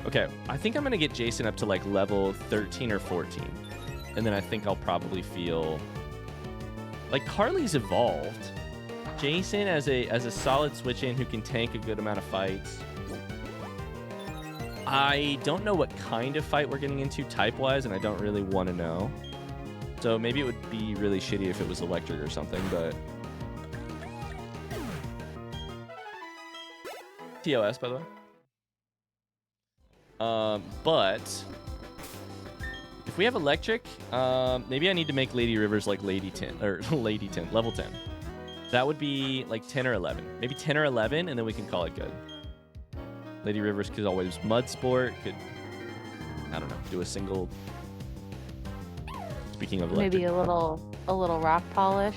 Okay, I think I'm gonna get Jason up to like level 13 or 14. And then I think I'll probably feel like Carly's evolved. Jason as a solid switch in who can tank a good amount of fights. I don't know what kind of fight we're getting into type-wise, and I don't really want to know. So maybe it would be really shitty if it was electric or something, but... TOS, by the way. But... if we have electric, maybe I need to make Lady Rivers like Lady 10, or Lady 10, level 10. That would be like 10 or 11. Maybe 10 or 11, and then we can call it good. Lady Rivers could always Mud Sport, could, I don't know, do a single... Speaking of electric. Maybe a little rock polish.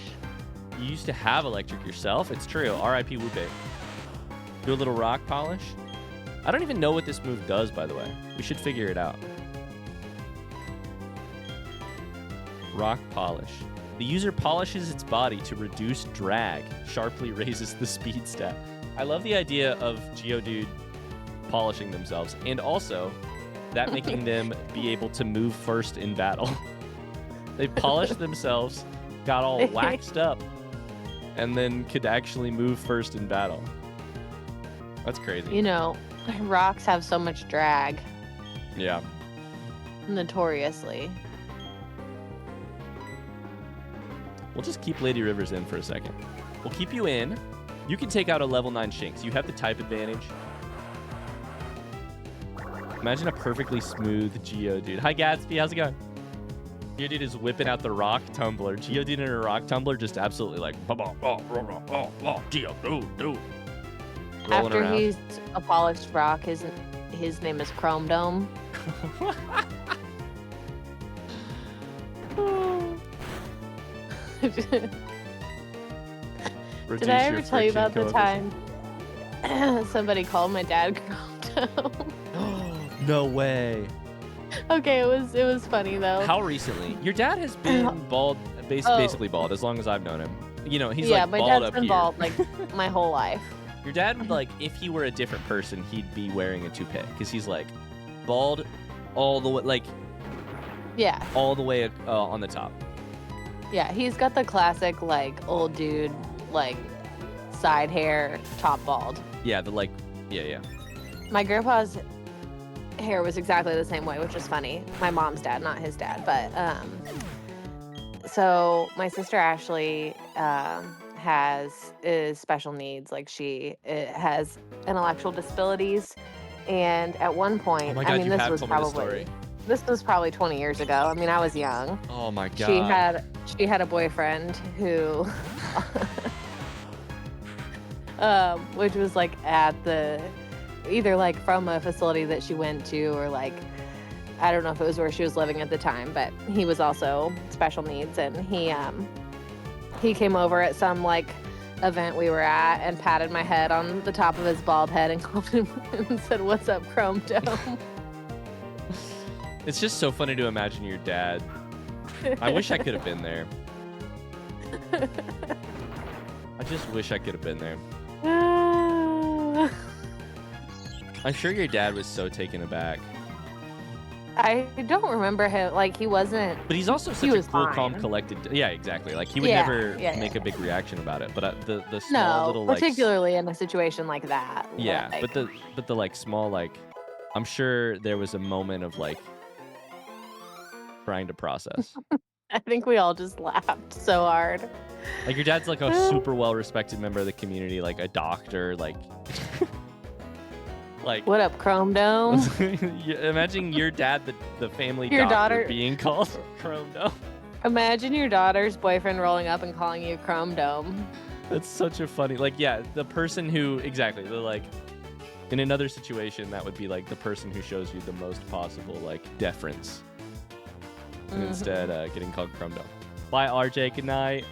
You used to have electric yourself. It's true. R.I.P. Whoopee. Do a little rock polish. I don't even know what this move does, by the way. We should figure it out. Rock polish. The user polishes its body to reduce drag. Sharply raises the speed stat. I love the idea of Geodude polishing themselves, and also that making them be able to move first in battle. They polished themselves, got all waxed up, and then could actually move first in battle. That's crazy. You know, rocks have so much drag. Yeah. Notoriously. We'll just keep Lady Rivers in for a second. We'll keep you in. You can take out a level 9 Shinx. You have the type advantage. Imagine a perfectly smooth Geodude. Hi, Gatsby. How's it going? Geodude is whipping out the rock tumbler. Geodude in a rock tumbler just absolutely like... Geodude. After he's a polished rock, his name is Chrome Dome. Did I ever tell you about the time somebody called my dad Chrome Dome? No way. Okay, it was funny though. How recently? Your dad has been bald, basically bald, as long as I've known him. You know, he's like bald up here. Yeah, my dad's been bald like my whole life. Your dad, like, if he were a different person, he'd be wearing a toupee, because he's like bald all the way, like, yeah, all the way on the top. Yeah, he's got the classic like old dude like side hair, top bald. Yeah, yeah. My grandpa's hair was exactly the same way, which is funny. My mom's dad, not his dad, but so my sister Ashley is special needs. Like she has intellectual disabilities, and at one point, oh my God, I mean, this was probably 20 years ago. I mean, I was young. Oh my God. She had a boyfriend who, which was like at either like from a facility that she went to, or like, I don't know if it was where she was living at the time, but he was also special needs, and he came over at some like event we were at and patted my head on the top of his bald head and called him and said, "What's up, Chrome Dome?" It's just so funny to imagine your dad. I wish I could have been there. I just wish I could have been there. I'm sure your dad was so taken aback. I don't remember him. Like, he wasn't... But he's also such a cool, calm, collected... Yeah, exactly. Like, he would never make a big reaction about it. But the small little, like... particularly in a situation like that. Yeah, like... but the, like, small, like... I'm sure there was a moment of, like... trying to process. I think we all just laughed so hard. Like, your dad's, like, a super well-respected member of the community. Like, a doctor, like... Like, what up, Chrome Dome? Imagine your dad, the family doctor, being called Chrome Dome. Imagine your daughter's boyfriend rolling up and calling you Chrome Dome. That's such a funny, like, yeah, the person who, exactly, the, like, in another situation, that would be, like, the person who shows you the most possible, like, deference. And instead, getting called Chrome Dome. Bye, RJ, good night.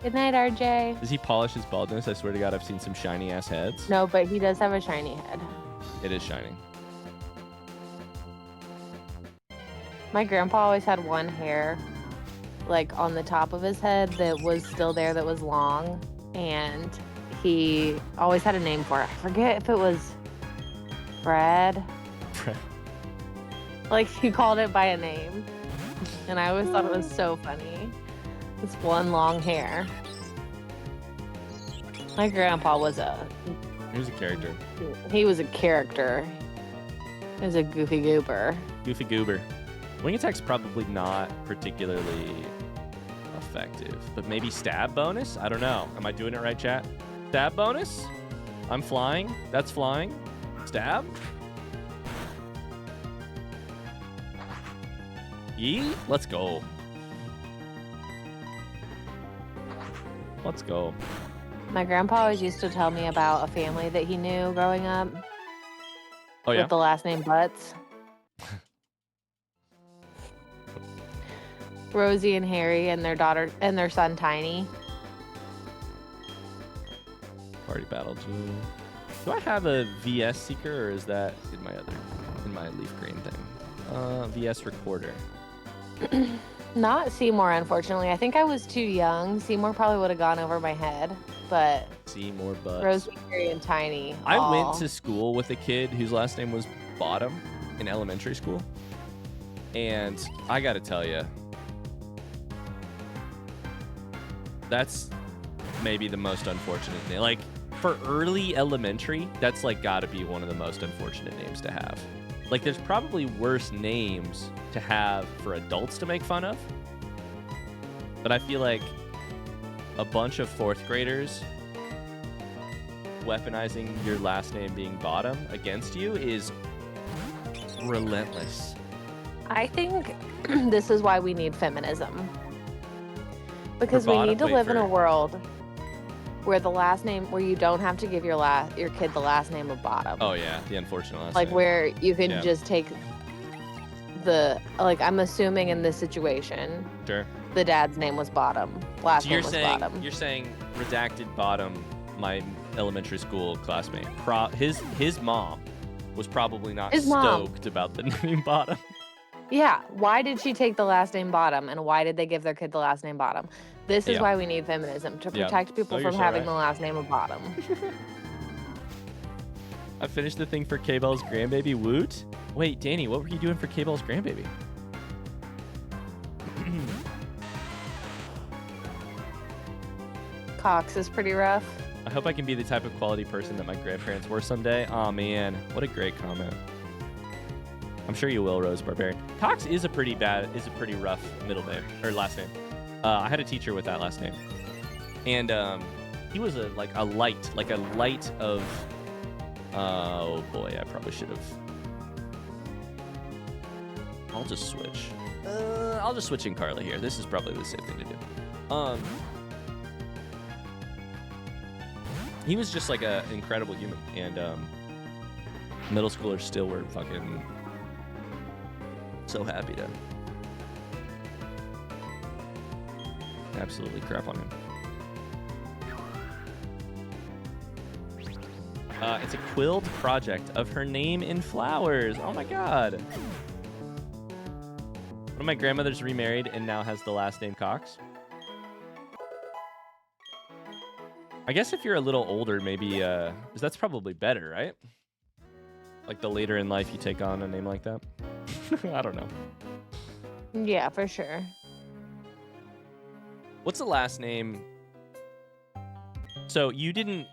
Good night, RJ. Does he polish his baldness? I swear to God, I've seen some shiny-ass heads. No, but he does have a shiny head. It is shining. My grandpa always had one hair, like, on the top of his head that was still there, that was long, and he always had a name for it. I forget if it was Fred Like he called it by a name. And I always thought it was so funny. This one long hair. My grandpa was He was a character. He was a character. He was a goofy goober. Goofy goober. Wing attack's probably not particularly effective, but maybe stab bonus? I don't know. Am I doing it right, chat? Stab bonus? I'm flying. That's flying. Stab? Yee? Let's go. Let's go. My grandpa always used to tell me about a family that he knew growing up. Oh, yeah? With the last name Butts. Rosie and Harry and their daughter and their son Tiny. Party battle gene. Do I have a VS seeker or is that in my leaf green thing? VS recorder. Not Seymour, unfortunately. I think I was too young. Seymour probably would have gone over my head, but Seymour Butts. Rosie, Harry, and Tiny. I went to school with a kid whose last name was Bottom in elementary school. And I got to tell you, that's maybe the most unfortunate name. Like, for early elementary, that's like got to be one of the most unfortunate names to have. Like, there's probably worse names to have for adults to make fun of. But I feel like a bunch of fourth graders weaponizing your last name being Bottom against you is relentless. I think this is why we need feminism. Because we Bottom? need to Wait, live in for- a world where the last name, where you don't have to give your kid the last name of Bottom. Oh, yeah, the unfortunate last Like name. where you can Yeah. just take like I'm assuming in this situation, Sure. the dad's name was Bottom. Last So name was Bottom. you're saying redacted Bottom, my elementary school classmate. His mom was probably not His mom. stoked about the name Bottom. Yeah. Why did she take the last name Bottom, and why did they give their kid the last name Bottom? This is Yeah. why we need feminism, to Yeah. protect people Oh, you're from so having right. the last name of Bottom. I finished the thing for K-Bell's grandbaby Woot. Wait, Danny, what were you doing for K-Bell's grandbaby? Cox is pretty rough. I hope I can be the type of quality person that my grandparents were someday. Oh man, what a great comment. I'm sure you will, Rose Barbarian. Cox is a pretty rough middle name or last name. I had a teacher with that last name, and he was a light of. Oh boy, I probably should have. I'll just switch. I'll just switch in Carla here. This is probably the safe thing to do. He was just like an incredible human, and middle schoolers still were fucking so happy to absolutely crap on him. It's a quilled project of her name in flowers. Oh my god. One of my grandmothers remarried and now has the last name Cox. I guess if you're a little older, maybe that's probably better, right? Like the later in life you take on a name like that. I don't know. Yeah, for sure. What's the last name? So you didn't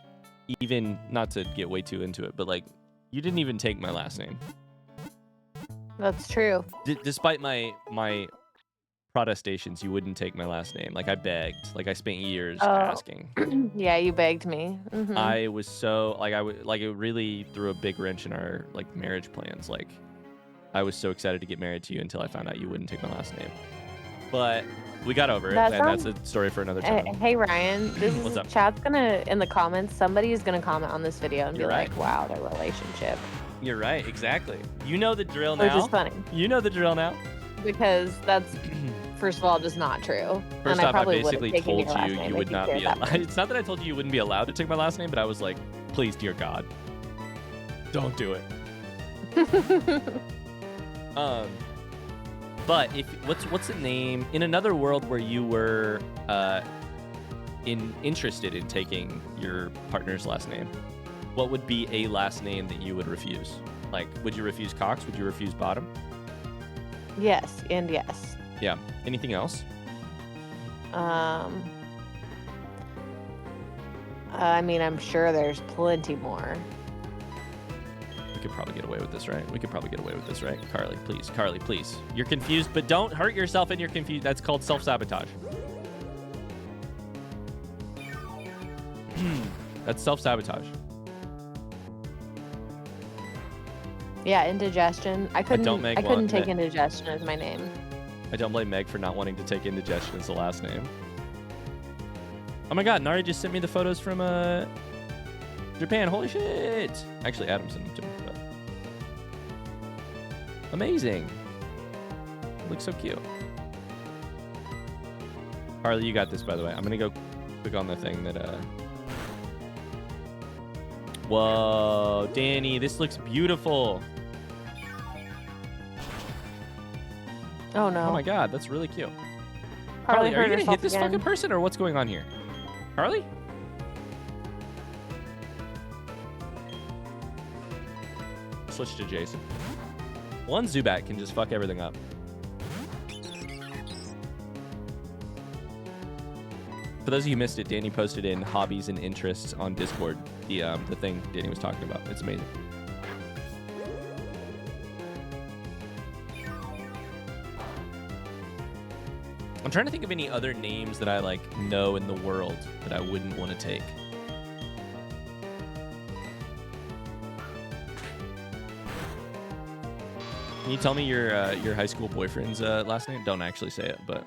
even, not to get way too into it, but like you didn't even take my last name. That's true. Despite my protestations, you wouldn't take my last name. Like I begged. Like I spent years asking. Yeah, you begged me. Mhm. I was so it really threw a big wrench in our like marriage plans. Like I was so excited to get married to you until I found out you wouldn't take my last name. But we got over it, and that's a story for another time. Hey Ryan, What's up? Chat's gonna, in the comments, somebody is gonna comment on this video and You're be right. like, "Wow, their relationship." You're right, exactly. You know the drill Which now. is funny You know the drill now. because that's, first of all, just not true. First and off, I probably would've basically taken told your last you name you if would not cared be that allowed. much. It's not that I told you wouldn't be allowed to take my last name, but I was like, please, dear God, don't do it. But what's the name in another world where you were interested in taking your partner's last name? What would be a last name that you would refuse? Like, would you refuse Cox? Would you refuse Bottom? Yes, and yes. Yeah. Anything else? I mean, I'm sure there's plenty more. We could probably get away with this, right? We could probably get away with this, right? Carly, please. Carly, please. You're confused, but don't hurt yourself and you're confused. That's called self-sabotage. That's self-sabotage. Yeah, indigestion. I couldn't take Meg. indigestion as my name. I don't blame Meg for not wanting to take indigestion as the last name. Oh my god, Nari just sent me the photos from Japan. Holy shit! Actually, Adam sent them to me. But... Amazing. It looks so cute. Harley, you got this, by the way. I'm gonna go click on the thing that Whoa, Danny, this looks beautiful. Oh no. Oh my god, that's really cute. Harley, are you gonna hit this again. fucking person or what's going on here? Harley? Switch to Jason. One Zubat can just fuck everything up. For those of you who missed it, Danny posted in hobbies and interests on Discord the thing Danny was talking about. It's amazing. I'm trying to think of any other names that I like know in the world that I wouldn't want to take. Can you tell me your high school boyfriend's last name? Don't actually say it, but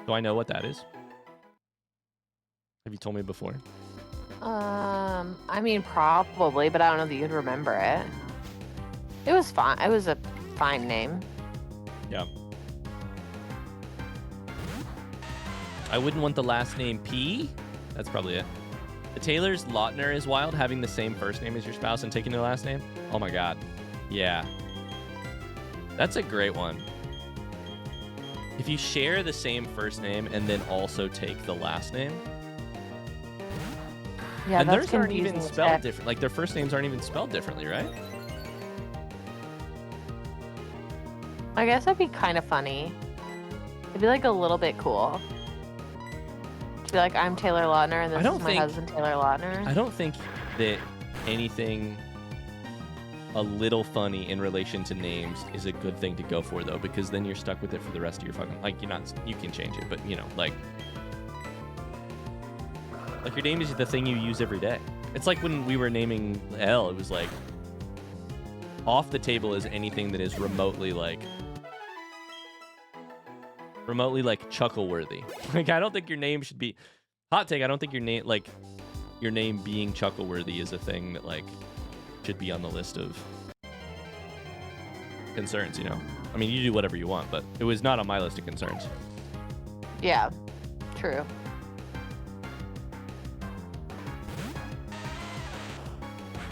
do I know what that is? Have you told me before? I mean, probably, but I don't know that you'd remember it. It was fine. It was a fine name. Yeah. I wouldn't want the last name P. That's probably it. The Taylor's Lautner is wild, having the same first name as your spouse and taking their last name. Oh my god. Yeah. That's a great one. If you share the same first name and then also take the last name. Yeah, and that's theirs aren't even confusing as spelled heck. different. Like their first names aren't even spelled differently, right? I guess that'd be kind of funny. It'd be like a little bit cool. To be like, I'm Taylor Lautner and this is my husband, Taylor Lautner. I don't think that anything a little funny in relation to names is a good thing to go for, though, because then you're stuck with it for the rest of your fucking... Like, you can change it, but, you know, like your name is the thing you use every day. It's like when we were naming Elle, it was like, off the table is anything that is remotely chuckle-worthy. Like, I don't think your name should be... Hot take, I don't think your name being chuckle-worthy is a thing that, like, should be on the list of concerns, you know? I mean, you do whatever you want, but it was not on my list of concerns. Yeah, true.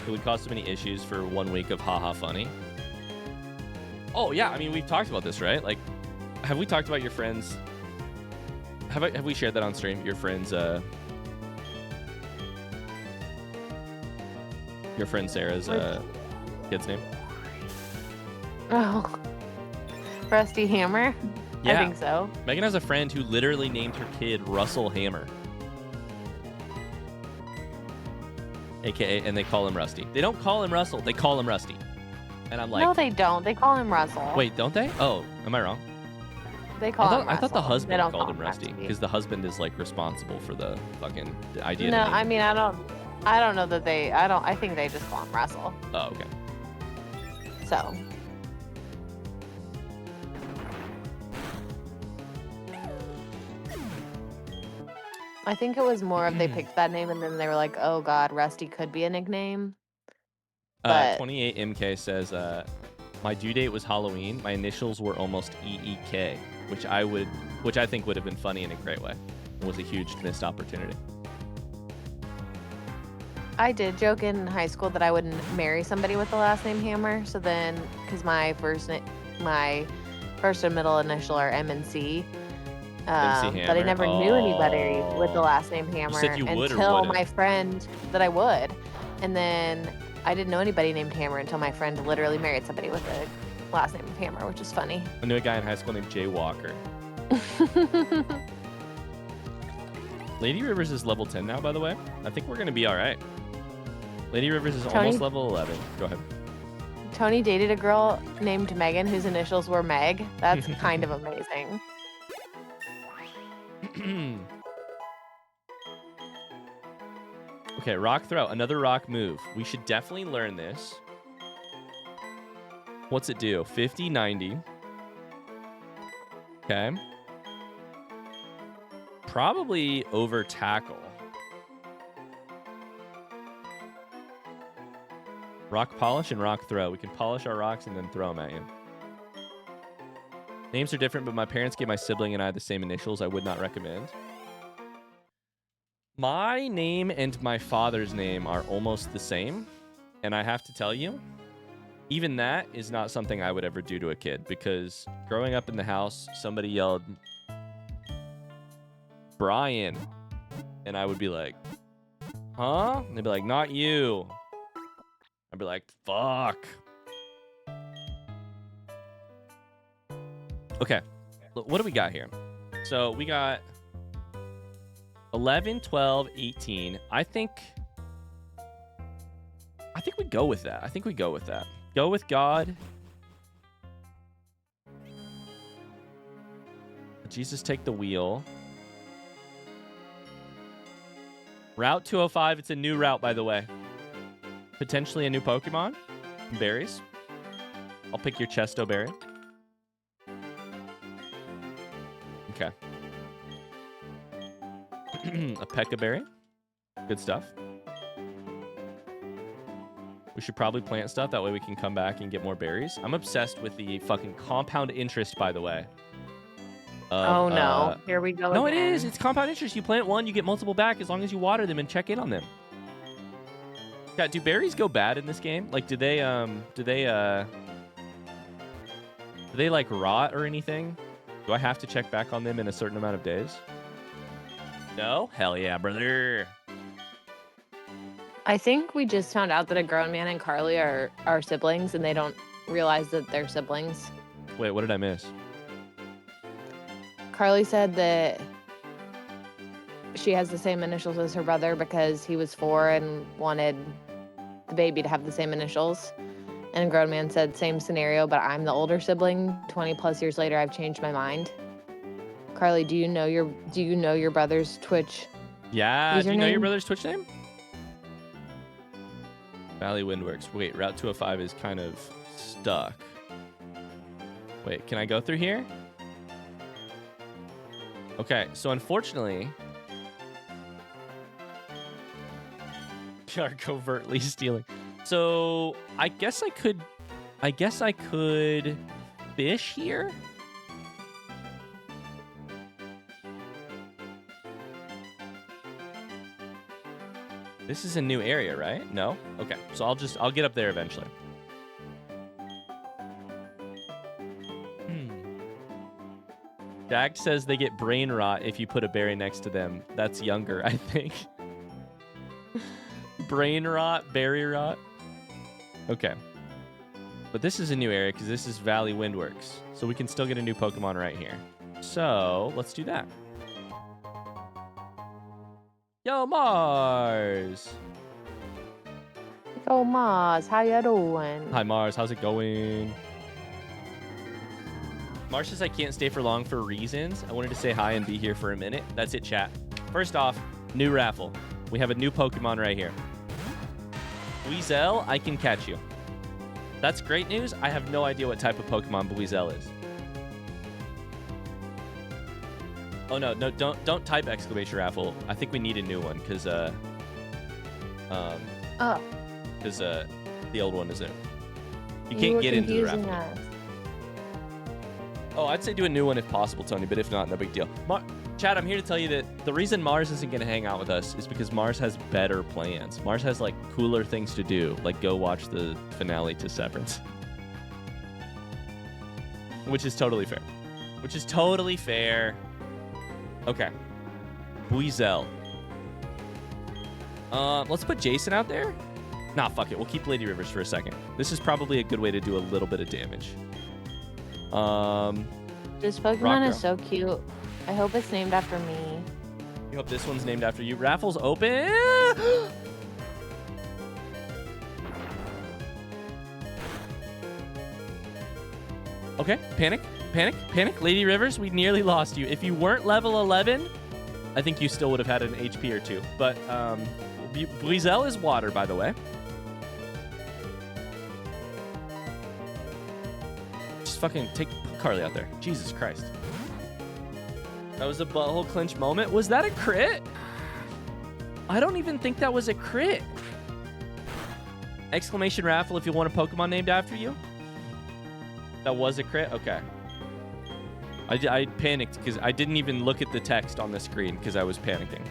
It would cause so many issues for 1 week of haha funny. Oh, yeah, I mean, we've talked about this, right? Like, have we talked about your friends? Have we shared that on stream? Your friends, your friend Sarah's kid's name? Oh, Rusty Hammer? Yeah. I think so. Megan has a friend who literally named her kid Russell Hammer. AKA, and they call him Rusty. They don't call him Russell, they call him Rusty. And I'm like... No, they don't. They call him Russell. Wait, don't they? Oh, am I wrong? They call him Russell. I thought the husband called called him Rusty because the husband is like responsible for the fucking idea. No, I mean, I don't know that they... I think they just call him Russell. Oh, okay. So... I think it was more of they picked that name and then they were like, oh god, Rusty could be a nickname. But 28MK says, my due date was Halloween. My initials were almost EEK, which I think would have been funny in a great way. It was a huge missed opportunity. I did joke in high school that I wouldn't marry somebody with the last name Hammer. So then, because my first and middle initial are M and C. But I never knew anybody with the last name Hammer said you would until my friend that I would. And then I didn't know anybody named Hammer until my friend literally married somebody with the last name of Hammer, which is funny. I knew a guy in high school named Jay Walker. Lady Rivers is level 10 now, by the way. I think we're going to be all right. Lady Rivers is almost level 11. Go ahead. Tony dated a girl named Megan whose initials were Meg. That's kind of amazing. Okay, rock throw. Another rock move. We should definitely learn this. What's it do? 50, 90. Okay. Probably over tackle. Rock polish and rock throw. We can polish our rocks and then throw them at you. Names are different, but my parents gave my sibling and I the same initials. I would not recommend. My name and my father's name are almost the same. And I have to tell you, even that is not something I would ever do to a kid, because growing up in the house, somebody yelled, Brian. And I would be like, huh? And they'd be like, not you. I'd be like, fuck. Okay. What do we got here? So we got 11, 12, 18. I think we go with that. Go with God. Jesus, take the wheel. Route 205. It's a new route, by the way. Potentially a new Pokemon. Berries. I'll pick your Chesto Berry. Okay. A Pekka Berry. Good stuff. We should probably plant stuff. That way we can come back and get more berries. I'm obsessed with the fucking compound interest, by the way. Oh, no. Here we go No, again. it is. It's compound interest. You plant one, you get multiple back as long as you water them and check in on them. God, do berries go bad in this game? Like, do they like rot or anything? Do I have to check back on them in a certain amount of days? No? Hell yeah, brother. I think we just found out that a grown man and Carly are siblings, and they don't realize that they're siblings. Wait, what did I miss? Carly said that she has the same initials as her brother because he was 4 and wanted the baby to have the same initials. And a grown man said, same scenario, but I'm the older sibling. 20 plus years later, I've changed my mind. Carly, do you know your brother's Twitch? Yeah, do you know username? your brother's Twitch name? Valley Windworks. Wait, Route 205 is kind of stuck. Wait, can I go through here? Okay, so unfortunately, we are covertly stealing. So I guess I could fish here. This is a new area, right? No? Okay. So I'll get up there eventually. Jack says they get brain rot if you put a berry next to them. That's younger, I think. Brain rot, berry rot. Okay. But this is a new area because this is Valley Windworks. So we can still get a new Pokemon right here. So let's do that. Yo, Mars! Oh, Mars, how you doing? Hi, Mars. How's it going? Mars says I can't stay for long for reasons. I wanted to say hi and be here for a minute. That's it, chat. First off, new raffle. We have a new Pokemon right here. Weasel, I can catch you. That's great news. I have no idea what type of Pokemon Weasel is. Oh no, don't type exclamation raffle. I think we need a new one because the old one isn't. You can't get into the raffle. Oh, I'd say do a new one if possible, Tony, but if not, no big deal. Chad, I'm here to tell you that the reason Mars isn't going to hang out with us is because Mars has better plans. Mars has, like, cooler things to do, like go watch the finale to Severance. Which is totally fair. Okay. Weasel. Let's put Jason out there. Nah, fuck it. We'll keep Lady Rivers for a second. This is probably a good way to do a little bit of damage. This Pokemon is so cute. I hope it's named after me. You hope this one's named after you. Raffles open. Okay, panic. Lady Rivers, we nearly lost you. If you weren't level 11, I think you still would have had an HP or two. But Buizel is water, by the way. Just fucking put Carly out there. Jesus Christ. That was a butthole clinch moment. Was that a crit? I don't even think that was a crit. Exclamation raffle if you want a Pokemon named after you. That was a crit? Okay. I panicked because I didn't even look at the text on the screen because I was panicking.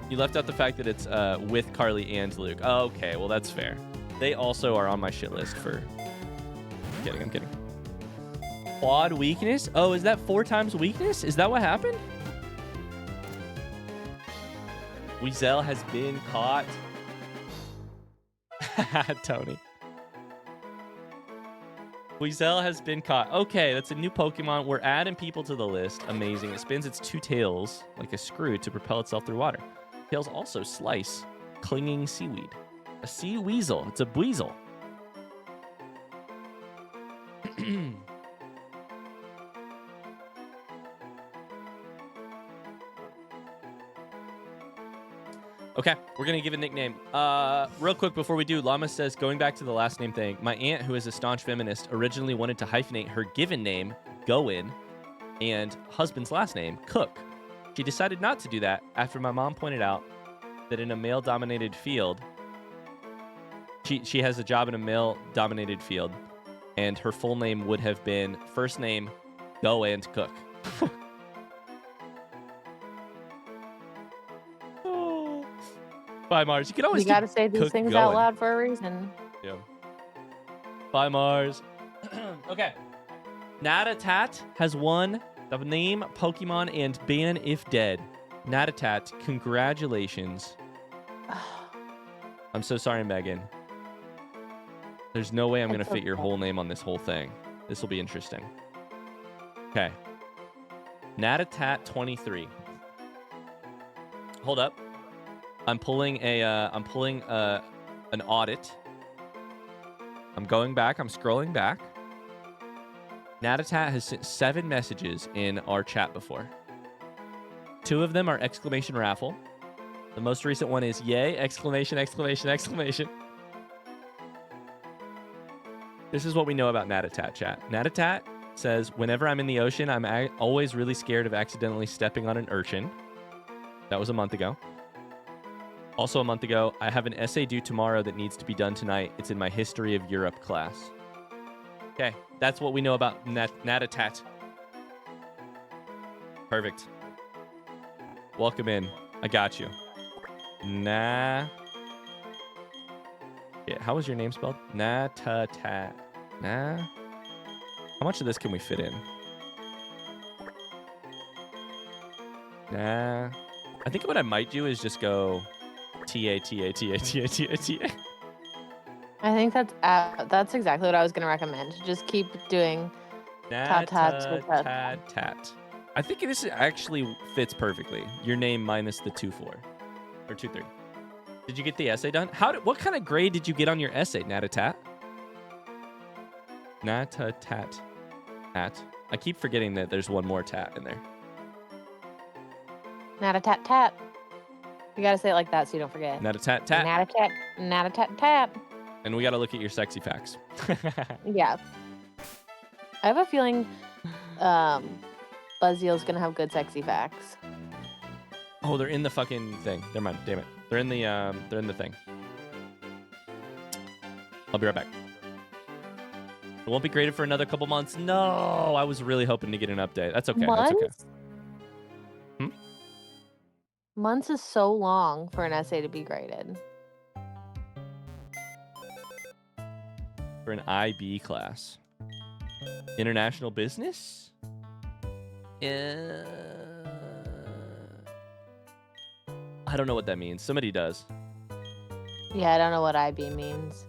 You left out the fact that it's with Carly and Luke. Oh, okay, well, that's fair. They also are on my shit list for... I'm kidding. Quad weakness? Oh, is that 4 times weakness? Is that what happened? Weasel has been caught. Tony. Weasel has been caught. Okay, that's a new Pokemon. We're adding people to the list. Amazing. It spins its 2 tails like a screw to propel itself through water. Tails also slice clinging seaweed. A sea weasel. It's a weasel. Okay, we're going to give a nickname. Real quick before we do, Llama says, going back to the last name thing, my aunt, who is a staunch feminist, originally wanted to hyphenate her given name, Goin, and husband's last name, Cook. She decided not to do that after my mom pointed out that in a male-dominated field, she has a job in a male-dominated field, and her full name would have been first name, Go and Cook. Bye, Mars. You can always. You gotta say these things out loud for a reason. Yeah. Bye, Mars. Okay. Natatat has won the name, Pokemon, and ban if dead. Natatat, congratulations. I'm so sorry, Megan. There's no way I'm gonna fit your whole name on this whole thing. This will be interesting. Okay. Natatat 23. Hold up. I'm pulling an audit. I'm going back. I'm scrolling back. Natatat has sent 7 messages in our chat before. 2 of them are exclamation raffle. The most recent one is yay, exclamation, exclamation, exclamation. This is what we know about Natatat, chat. Natatat says, whenever I'm in the ocean, I'm always really scared of accidentally stepping on an urchin. That was a month ago. Also a month ago, I have an essay due tomorrow that needs to be done tonight. It's in my History of Europe class. Okay, that's what we know about Natatat. Perfect. Welcome in. I got you. Yeah, how was your name spelled? Natatat. How much of this can we fit in? I think what I might do is just go... T-A-T-A-T-A-T-A-T-A-T-A. I think that's exactly what I was going to recommend. Just keep doing tats with that. Tat. I think this actually fits perfectly. Your name minus the 2-4 or 2-3. Did you get the essay done? What kind of grade did you get on your essay, Natatat? Natatat. Tat. I keep forgetting that there's one more tat in there. Natatat. You gotta say it like that so you don't forget. Natatat. Natatat. And we gotta look at your sexy facts. Yeah. I have a feeling Buzzeel's gonna have good sexy facts. Oh, they're in the fucking thing. Never mind. Damn it. They're in the thing. I'll be right back. It won't be graded for another couple months. No, I was really hoping to get an update. That's okay. Months? That's okay. Months is so long for an essay to be graded. For an IB class. International business? I don't know what that means. Somebody does. Yeah, I don't know what IB means.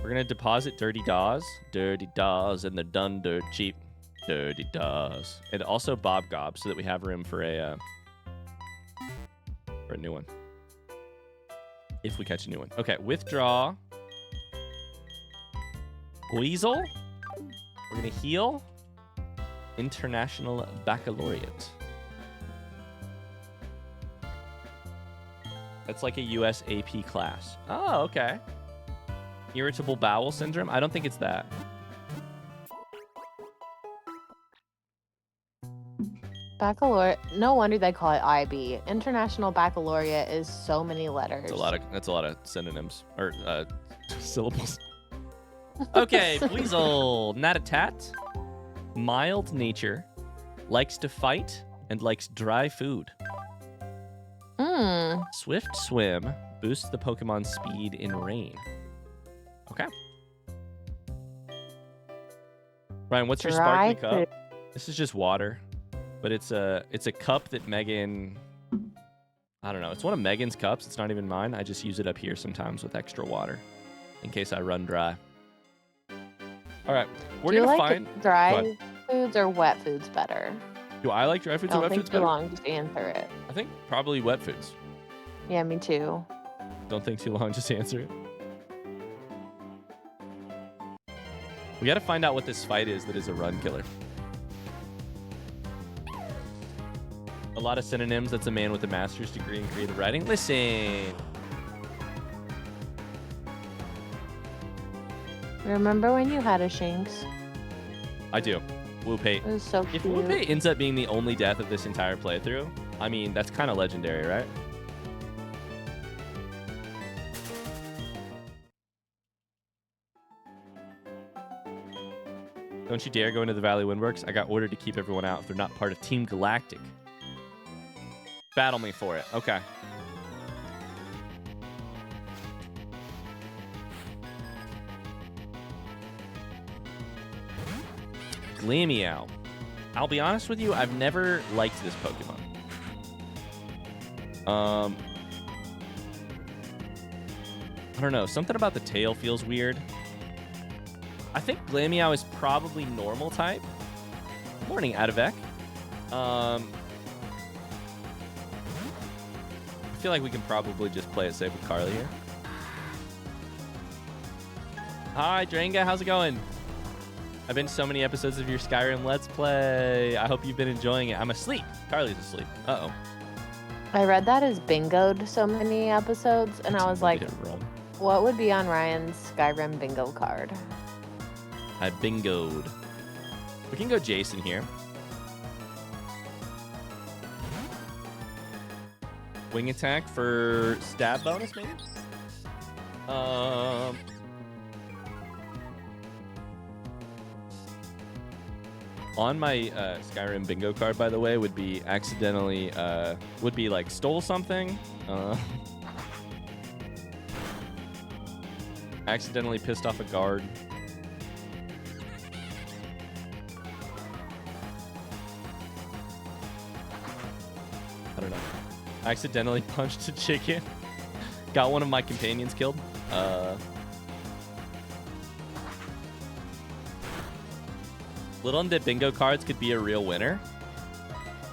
We're going to deposit Dirty Daws. Dirty Daws, and they're done dirt cheap. Dirty Daws. And also Bob Gob, so that we have room for a new one. If we catch a new one. Okay, withdraw. Weasel. We're going to heal. International Baccalaureate. That's like a US AP class. Oh, okay. Irritable bowel syndrome? I don't think it's that. Baccalaureate. No wonder they call it IB. International Baccalaureate is so many letters. That's a lot of synonyms or syllables. Okay, Weasel. Natatat. Mild nature. Likes to fight and likes dry food. Swift swim boosts the Pokemon speed in rain. Okay. Ryan, what's your sparkly cup? This is just water, but it's a cup that Megan. I don't know. It's one of Megan's cups. It's not even mine. I just use it up here sometimes with extra water, in case I run dry. All right, we're gonna find dry foods or wet foods better. Do I like dry foods or wet foods better? Don't think too long, just answer it. I think probably wet foods. Yeah, me too. Don't think too long, just answer it. We gotta find out what this fight is that is a run killer. A lot of synonyms. That's a man with a master's degree in creative writing. Listen. Remember when you had a Shinx? I do. Woopate. It was so cute. If Woopate ends up being the only death of this entire playthrough, I mean, that's kind of legendary, right? Don't you dare go into the Valley Windworks. I got ordered to keep everyone out if they're not part of Team Galactic. Battle me for it. Okay. Glameow. I'll be honest with you, I've never liked this Pokemon. I don't know. Something about the tail feels weird. I think Glameow is probably normal type. Morning, Adivek. I feel like we can probably just play it safe with Carly here. Hi, Drango. How's it going? I've been to so many episodes of your Skyrim Let's Play. I hope you've been enjoying it. I'm asleep. Carly's asleep. Uh-oh. I read that as bingoed so many episodes, and I was like, what would be on Ryan's Skyrim bingo card? I bingoed. We can go Jason here. Wing attack for stab bonus, maybe? On my Skyrim bingo card, by the way, would be accidentally, would be like stole something. Accidentally pissed off a guard. I don't know. Accidentally punched a chicken. Got one of my companions killed. Little Undead bingo cards could be a real winner.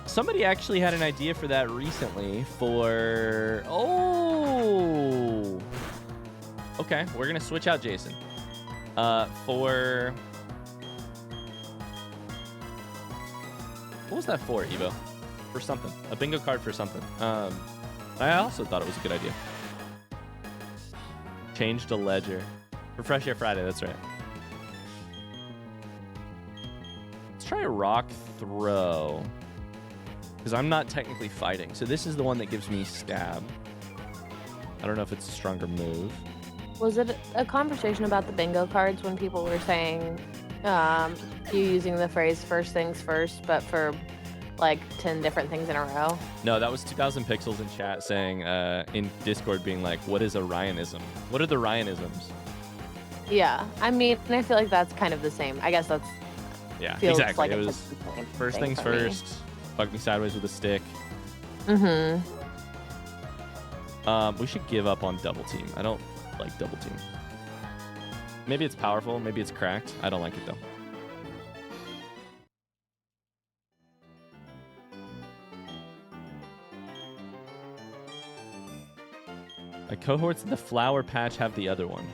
Somebody actually had an idea for that recently for... Oh! Okay, we're going to switch out Jason. For... What was that for, Evo? For something. A bingo card for something. I also thought it was a good idea. Changed a ledger. For Fresh Air Friday, that's right. Let's try a rock throw. Because I'm not technically fighting. So this is the one that gives me stab. I don't know if it's a stronger move. Was it a conversation about the bingo cards when people were saying you using the phrase first things first, but for like 10 different things in a row? No, that was 2000 Pixels in chat saying in Discord being like, what is a Ryanism? What are the Ryanisms? Yeah, I mean, I feel like that's kind of the same. I guess that's... Yeah, exactly. Like it was first things first, fuck me sideways with a stick. Mm-hmm. We should give up on double team. I don't like double team. Maybe it's powerful. Maybe it's cracked. I don't like it, though. My cohorts in the flower patch have the other one.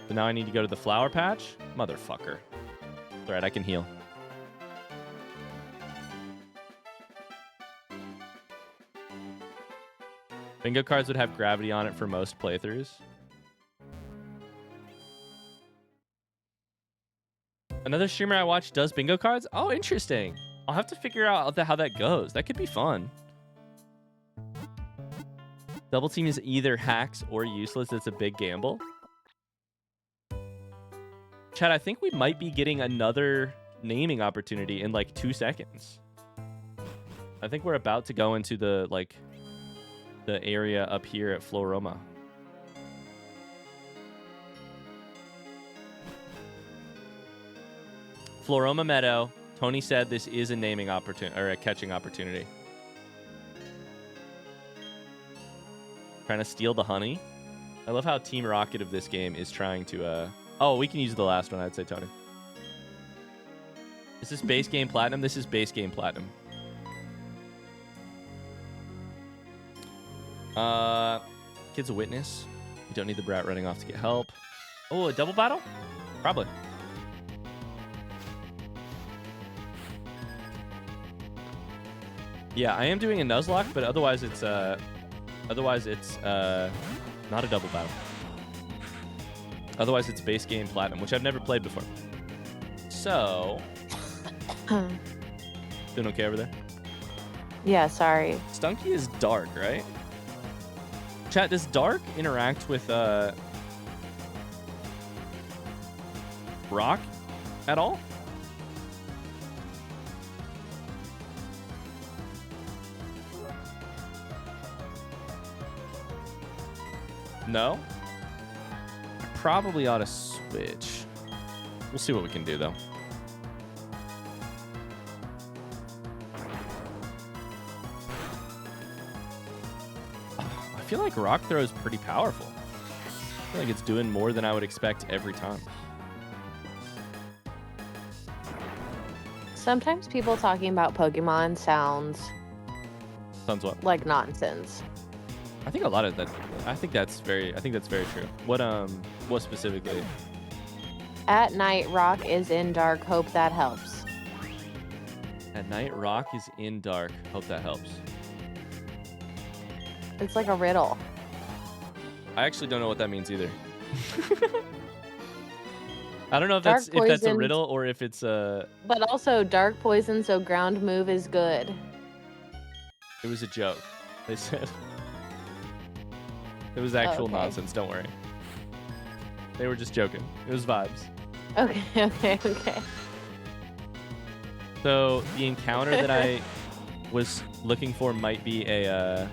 So now I need to go to the flower patch? Motherfucker. All right, I can heal. Bingo cards would have gravity on it for most playthroughs. Another streamer I watch does bingo cards? Oh, interesting. I'll have to figure out how that goes. That could be fun. Double team is either hacks or useless. It's a big gamble. Chad, I think we might be getting another naming opportunity in like 2 seconds. I think we're about to go into the area up here at Floroma. Floroma Meadow. Tony said this is a naming opportunity or a catching opportunity. Trying to steal the honey. I love how Team Rocket of this game is trying to oh, we can use the last one, I'd say, Tony. Is this base game platinum? This is base game platinum. Kid's a witness. You don't need the brat running off to get help. Oh, a double battle? Probably. Yeah, I am doing a Nuzlocke, but otherwise it's not a double battle. Otherwise it's base game platinum, which I've never played before. So, doing okay over there? Yeah, sorry. Stunky is dark, right? Chat, does dark interact with rock at all? No? I probably ought to switch. We'll see what we can do, though. I feel like rock throw is pretty powerful. I feel like it's doing more than I would expect every time. Sometimes people talking about Pokemon sounds What? like nonsense. I think a lot of that. I think that's very true. What specifically? At night, rock is in dark. Hope that helps. At night, rock is in dark. Hope that helps. It's like a riddle. I actually don't know what that means either. I don't know if Dark that's a poison. riddle or if it's a. But also dark poison, so ground move is good. It was a joke. They said. It was actual nonsense. Don't worry. They were just joking. It was vibes. Okay. So the encounter that I was looking for might be a.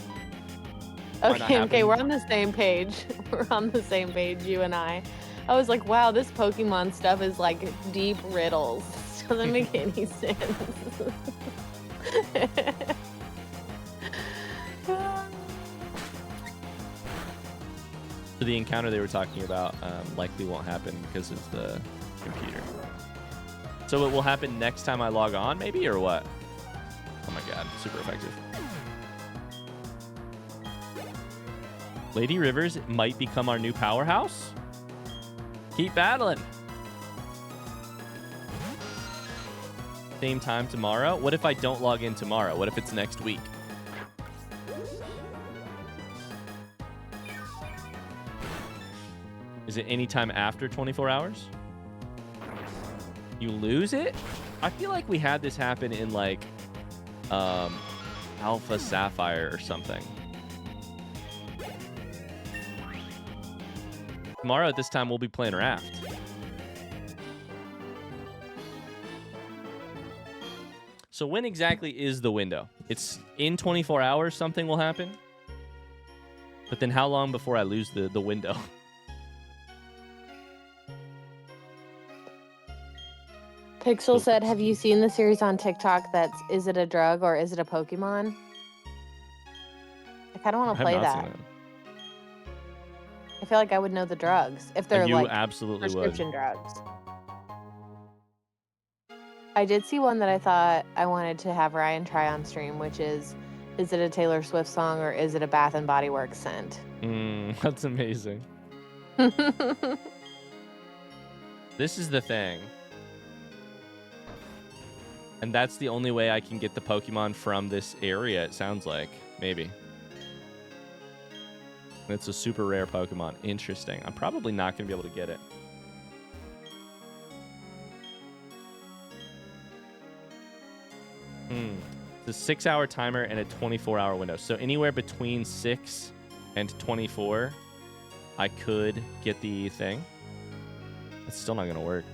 Okay, we're on the same page. We're on the same page, you and I. I was like, wow, this Pokemon stuff is like deep riddles. It doesn't make any sense. So the encounter they were talking about likely won't happen because of the computer. So it will happen next time I log on, maybe, or what? Oh my god, super effective. Lady Rivers might become our new powerhouse. Keep battling. Same time tomorrow. What if I don't log in tomorrow? What if it's next week? Is it any time after 24 hours? You lose it? I feel like we had this happen in like Alpha Sapphire or something. Tomorrow at this time, we'll be playing Raft. So when exactly is the window? It's in 24 hours something will happen? But then how long before I lose the window? Pixel said, have you seen the series on TikTok that's Is It a Drug or Is It a Pokemon? I kind of want to play that. I feel like I would know the drugs if they're You like absolutely would. prescription drugs. I did see one that I thought I wanted to have Ryan try on stream, which is it a Taylor Swift song or is it a Bath and Body Works scent? That's amazing. This is the thing. And that's the only way I can get the Pokemon from this area, it sounds like. Maybe. It's a super rare Pokemon. Interesting. I'm probably not going to be able to get it. It's a 6-hour timer and a 24-hour window. So anywhere between 6 and 24, I could get the thing. It's still not going to work.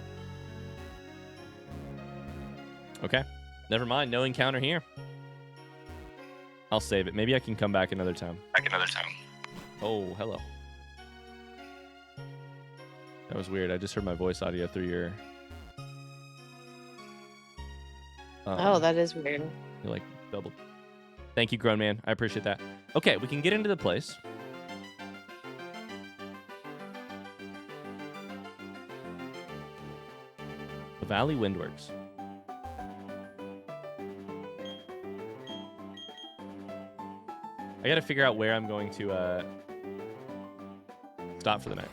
Okay. Never mind. No encounter here. I'll save it. Maybe I can come back another time. Oh, hello. That was weird. I just heard my voice audio through your... Oh, that is weird. You like double. Thank you, grown man. I appreciate that. Okay, we can get into the place. The Valley Windworks. I gotta figure out where I'm going to stop for the night.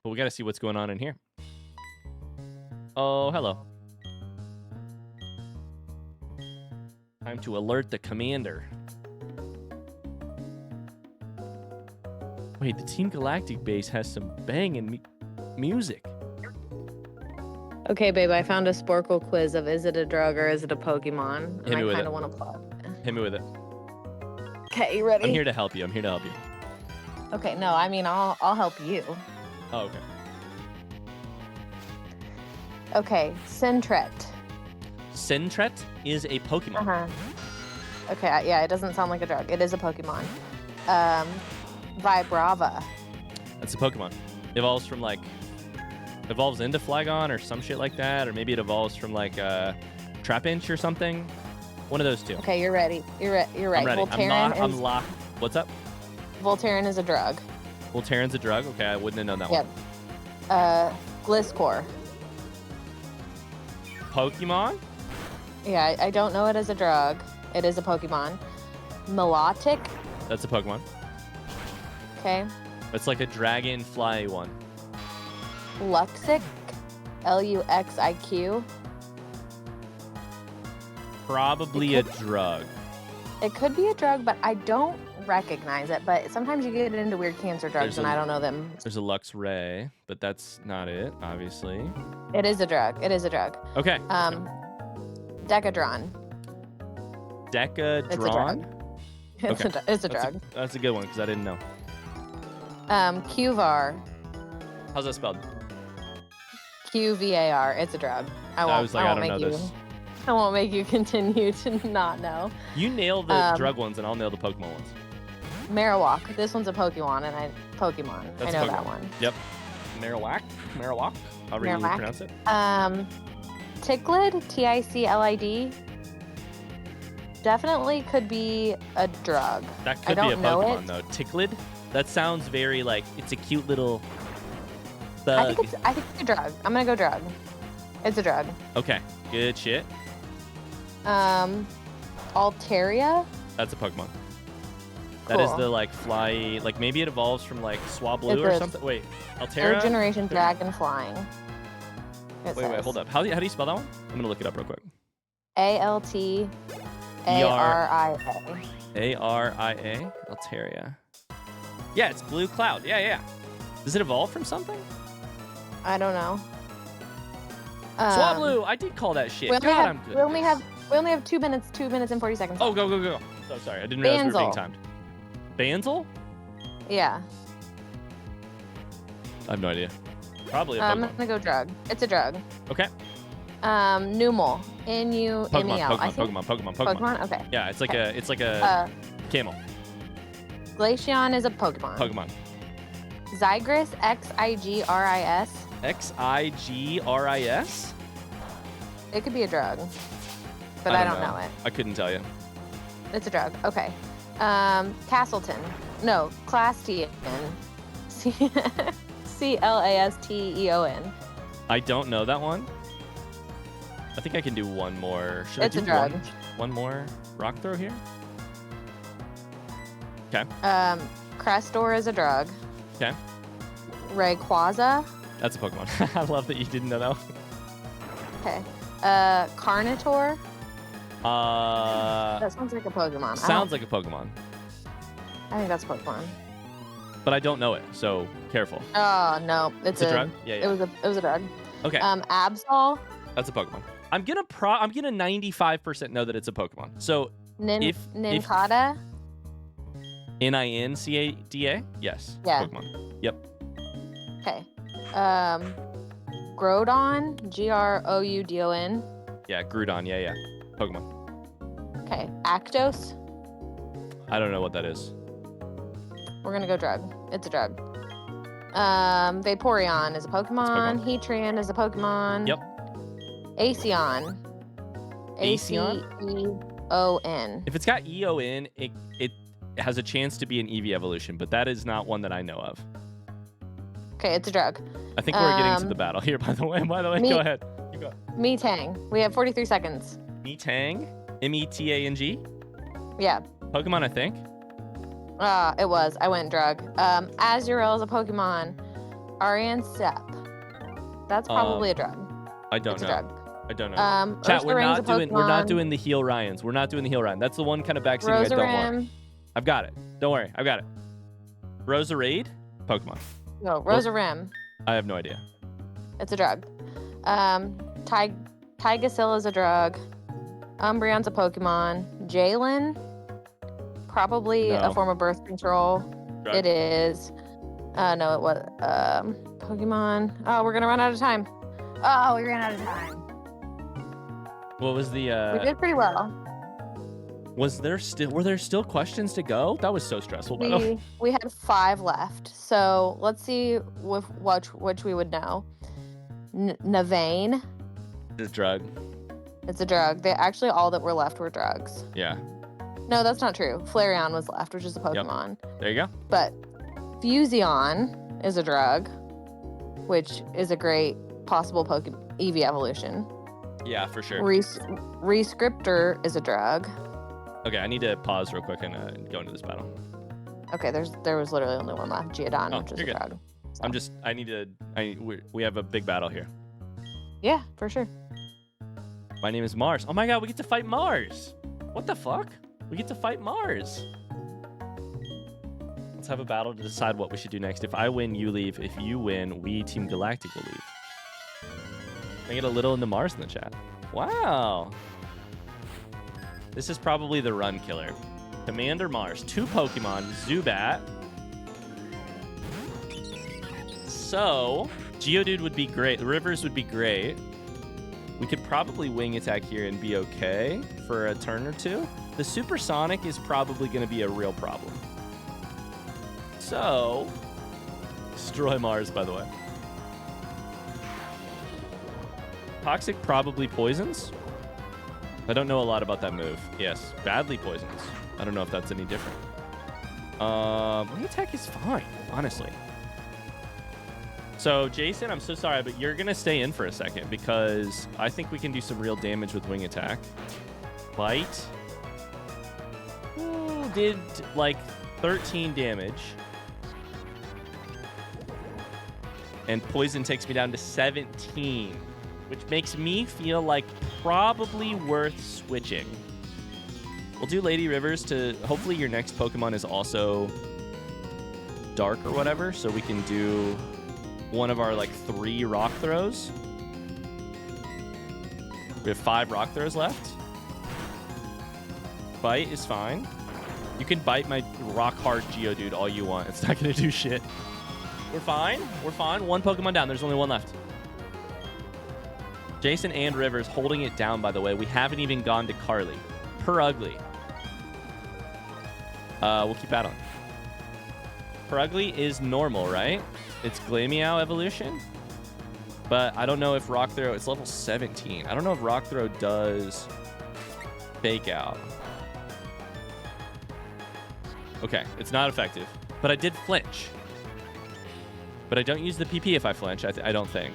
But we gotta see what's going on in here. Oh, hello. Time to alert the commander. Wait, the Team Galactic base has some banging music. Okay, babe, I found a Sporkle quiz of is it a drug or is it a Pokemon? Hit me with I kind it. of want to plug. Hit me with it. Okay, you ready? I'm here to help you. Okay, no, I mean I'll help you. Oh, okay. Okay, Sentret. Sentret is a Pokemon. Okay, yeah, it doesn't sound like a drug. It is a Pokemon. Vibrava. That's a Pokemon. Evolves from evolves into Flygon or some shit like that, or maybe it evolves from Trapinch or something. One of those two. Okay, you're ready. You're right. I'm ready. I'm locked. What's up? Voltaren is a drug. Voltaren's a drug? Okay, I wouldn't have known that Yep. one. Gliscor. Pokemon? Yeah, I don't know it as a drug. It is a Pokemon. Milotic. That's a Pokemon. Okay. It's like a dragonfly one. Luxic. Luxiq. Probably a drug. It could be a drug, but I don't recognize it. But sometimes you get into weird cancer drugs, and I don't know them. There's a Luxray, but that's not it, obviously. It is a drug. Okay. Decadron. Decadron? It's a drug. That's a good one, because I didn't know. Qvar. How's that spelled? Qvar. It's a drug. I don't know this. I won't make you continue to not know. You nail the drug ones, and I'll nail the Pokemon ones. Marowak. This one's a Pokemon, and I know that one. Yep. Marowak. However you pronounce it. Ticklid. Ticlid. Definitely could be a drug. That could be a Pokemon though. Ticklid. That sounds very it's a cute little bug. I think it's a drug. I'm gonna go drug. It's a drug. Okay. Good shit. Altaria. That's a Pokemon. Cool. That is the fly. Maybe it evolves from Swablu or something. Wait. Altaria. Third generation dragon flying. Wait, hold up. How do you spell that one? I'm gonna look it up real quick. Altaria. Aria. Altaria. Yeah, it's Blue Cloud. Yeah. Does it evolve from something? I don't know. Swablu. I did call that shit. I'm good. We only have 2 minutes. 2 minutes and 40 seconds. Oh, go. So sorry. I didn't realize we were being timed. Banzel? Yeah. I have no idea. Probably a Pokemon. I'm gonna go drug. It's a drug. Okay. Numel. N-U-M-E-L. Pokemon? Okay. Yeah, it's like a camel. Glaceon is a Pokemon. Zigris, Xigris. Xigris? It could be a drug, but I don't know it. I couldn't tell you. It's a drug. Okay. Castleton. No, Clastian. Clasteon. I don't know that one. I think I can do one more. Should It's I a do drug. one more rock throw here? Okay. Crestor is a drug. Okay. Rayquaza. That's a Pokemon. I love that you didn't know that one. Okay. Carnotaur. That sounds like a Pokemon. Sounds like a Pokemon, I think that's a Pokemon. but I don't know it, so careful. Oh no, it's a drug? Yeah, yeah. It was a drug. Okay. Absol. That's a Pokemon. I'm gonna 95% know that it's a Pokemon. So Nincada. Nincada? Yes. Yeah. Pokemon. Yep. Okay. Groudon. Groudon. Yeah, Groudon. Yeah. Pokemon. Okay. Actos. I don't know what that is. We're gonna go drug. It's a drug. Vaporeon is a Pokemon. Heatran is a Pokemon. Yep. Aeon. Aeon? Aceon. If it's got EON, it has a chance to be an EV evolution, but that is not one that I know of. Okay, it's a drug. I think we're getting to the battle here, by the way. Go ahead. You go. Metang. We have 43 seconds. Metang? Metang? Yeah. Pokemon, I think. It was. I went drug. Azurill is a Pokemon. Ariansep. That's probably a drug. I don't It's know. a drug. I don't know. Chat, we're not doing the heal Ryans. We're not doing the heal Ryan. That's the one kind of vaccine I don't want. I've got it. Don't worry. I've got it. Roserade? Pokemon. No, Rosarim. I have no idea. It's a drug. Tygasil is a drug. Umbreon's a Pokemon. Jalen? Probably No. a form of birth control. Drug. It is. No, it was. Pokemon. Oh, we're gonna run out of time. Oh, we ran out of time. What was the We did pretty well. were there still questions to go? That was so stressful. By the way. We had 5 left. So let's see which we would know. Navane. It's a drug. It's a drug. Actually all that were left were drugs. Yeah. No, that's not true. Flareon was left, which is a Pokemon. There you go. But Fusion is a drug, which is a great possible EV evolution. Yeah, for sure. Rescriptor is a drug. Okay, I need to pause real quick and go into this battle. Okay, there was literally only one left. Geodon, which is a you're good. drug. So. We have a big battle here. Yeah, for sure. My name is Mars. Oh my god, we get to fight Mars. What the fuck? We get to fight Mars. Let's have a battle to decide what we should do next. If I win, you leave. If you win, we, Team Galactic, will leave. I get a little into Mars in the chat. Wow. This is probably the run killer. Commander Mars. 2 Pokemon. Zubat. So, Geodude would be great. The Rivers would be great. We could probably wing attack here and be okay for a turn or two. The Supersonic is probably going to be a real problem. So, destroy Mars, by the way. Toxic probably poisons. I don't know a lot about that move. Yes, badly poisons. I don't know if that's any different. Wing attack is fine, honestly. So, Jason, I'm so sorry, but you're going to stay in for a second because I think we can do some real damage with wing attack. Bite. Ooh, did like 13 damage. And poison takes me down to 17, which makes me feel like probably worth switching. We'll do Lady Rivers to... Hopefully your next Pokemon is also dark or whatever, so we can do one of our, 3 rock throws. We have 5 rock throws left. Bite is fine. You can bite my rock-hard Geodude all you want. It's not going to do shit. We're fine. We're fine. 1 Pokemon down. There's only 1 left. Jason and Rivers holding it down, by the way. We haven't even gone to Carly. Ugly. We'll keep battling. Ugly is normal, right? It's Glameow evolution. But I don't know if Rock Throw... It's level 17. I don't know if Rock Throw does Fake Out. Okay, it's not effective. But I did flinch. But I don't use the PP if I flinch, I don't think.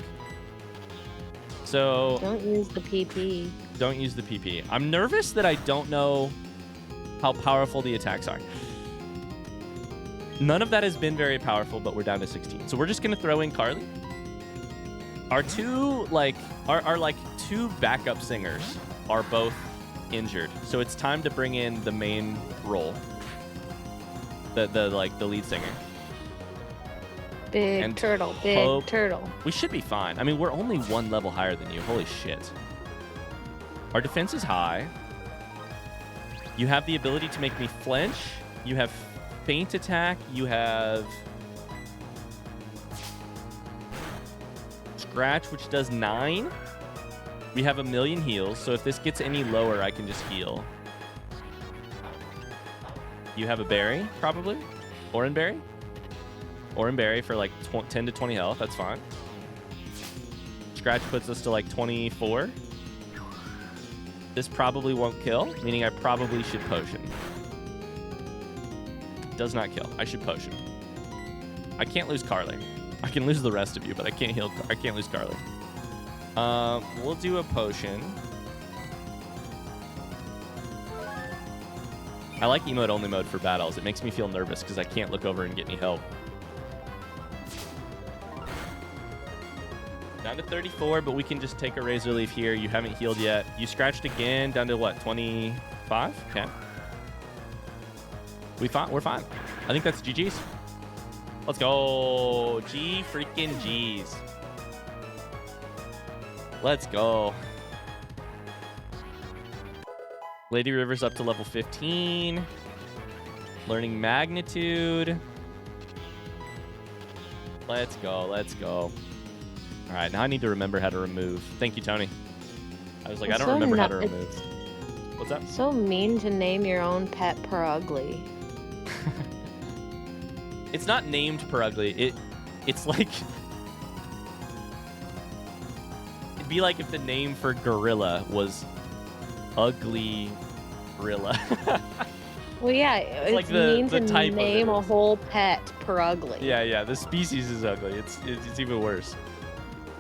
So... Don't use the PP. Don't use the PP. I'm nervous that I don't know how powerful the attacks are. None of that has been very powerful, but we're down to 16. So we're just going to throw in Carly. Our two backup singers are both injured. So it's time to bring in the main role. The lead singer. Big turtle. We should be fine. I mean, we're only one level higher than you. Holy shit. Our defense is high. You have the ability to make me flinch. You have feint attack. You have scratch, which does 9. We have 1,000,000 heals, so if this gets any lower, I can just heal. You have a berry, probably? Oran berry? Oran berry for like 10 to 20 health. That's fine. Scratch puts us to like 24. This probably won't kill, meaning I probably should potion. Does not kill. I should potion. I can't lose Carly. I can lose the rest of you, but I can't heal. I can't lose Carly. We'll do a potion. I like emote only mode for battles. It makes me feel nervous because I can't look over and get any help. Down to 34, but we can just take a Razor Leaf here. You haven't healed yet. You scratched again, down to what, 25? Okay. We're fine. I think that's GG's. Let's go. G freaking G's. Let's go. Lady River's up to level 15. Learning Magnitude. Let's go. Let's go. All right, now I need to remember how to remove. Thank you, Tony. I was like, I don't remember how to remove. What's up? So mean to name your own pet Perugly. It's not named Perugly. It's like... It'd be like if the name for gorilla was Ugly Gorilla. Well, yeah, it's like mean the to type name of a whole pet Perugly. Yeah, the species is ugly. It's even worse.